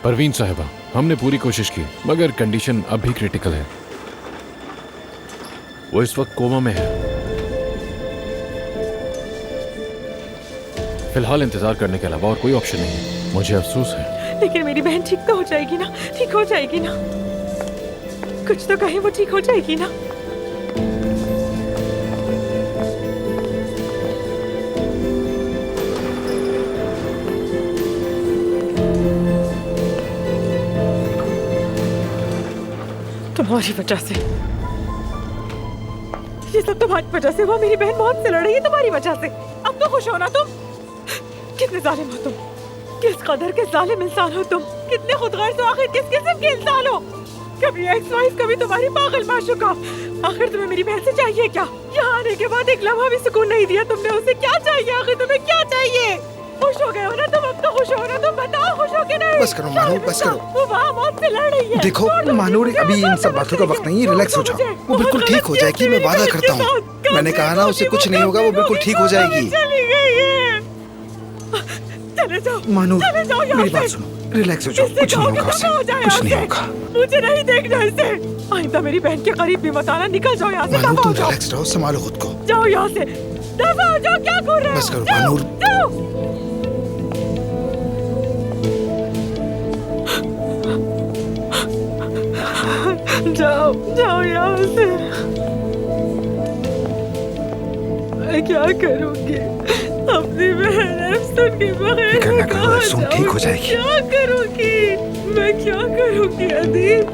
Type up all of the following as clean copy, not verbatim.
परवीन साहिबा, हमने पूरी कोशिश की मगर कंडीशन अब भी क्रिटिकल है। वो इस वक्त कोमा में है। फिलहाल इंतजार करने के अलावा और कोई ऑप्शन नहीं है। मुझे अफसोस है। लेकिन मेरी बहन ठीक तो हो जाएगी ना? ठीक हो जाएगी ना? कुछ तो कहे, वो ठीक हो जाएगी ना? तुम्हारी वजह से ये सब तुम्हारी वजह से हुआ। मेरी बहन मौत से लड़ रही है तुम्हारी वजह से। अब तो खुश हो ना तुम? कितने जालिम हो तुम, किस कदर के जालिम इंसान हो तुम, कितने खुदगर्ज हो, आखिर किस किस्म के इंसान हो? कभी एक्स वाइफ, कभी तुम्हारी पागल माशूका। आखिर तुम्हें मेरी बहन से चाहिए क्या? यहाँ आने के बाद एक लम्हा भी सुकून नहीं दिया तुमने उसे। क्या चाहिए आखिर तुम्हें, क्या चाहिए? खुश हो गए हो ना तुम? अब तो खुश हो ना तुम? बताओ खुश हो के नहीं? बस करो मानूर, बस करो। वो वहाँ मौत से लड़ रही है। देखो मानूर, अभी इन सब बातों का वक्त नहीं है। रिलैक्स हो जाओ, वो बिल्कुल ठीक हो जाएगी, मैं वादा करता हूँ। मैंने कहा ना, उसे कुछ नहीं होगा, वो बिल्कुल ठीक हो जाएगी। चले जाओ मानूर, चले जाओ यहाँ मेरी से। बात सुनो, रिलैक्स हो जाओ, कुछ नहीं होगा उसे, कुछ नहीं होगा। मुझे नहीं देखना इसे। आइंदा मेरी बहन के करीब भी मत आना। निकल जाओ यहाँ से। मानूर, दफा हो तुम जाओ, रिलैक्स रहो, संभालो खुद को। जाओ यहाँ से, दफा हो जाओ। क्या कर रहे हो? बस करो जाओ, मानूर। जाओ जाओ यहाँ से। मैं क्या करूँगी? अपनी बहन अफसन के बगैर फिक्र ना करो, कहाँ अफसून ठीक हो जाऊँगी? जाएगी। क्या करूँगी मैं, क्या करूँगी अदीब?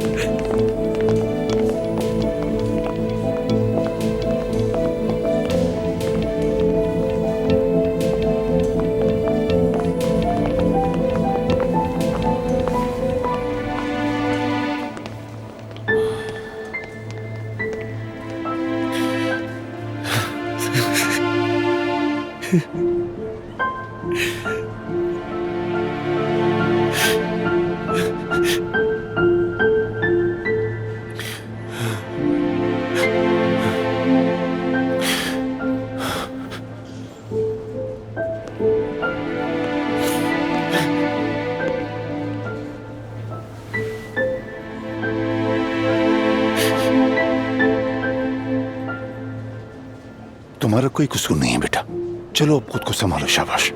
तुम्हारा कोई कसूर नहीं है बेटा, चलो अब खुद को संभालो। शाबाश।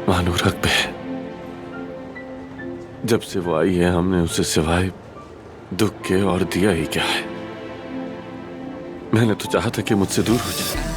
मानूर हक पे है। जब से वो आई है हमने उसे सिवाय दुख के और दिया ही क्या है। मैंने तो चाहा था कि मुझसे दूर हो जाए,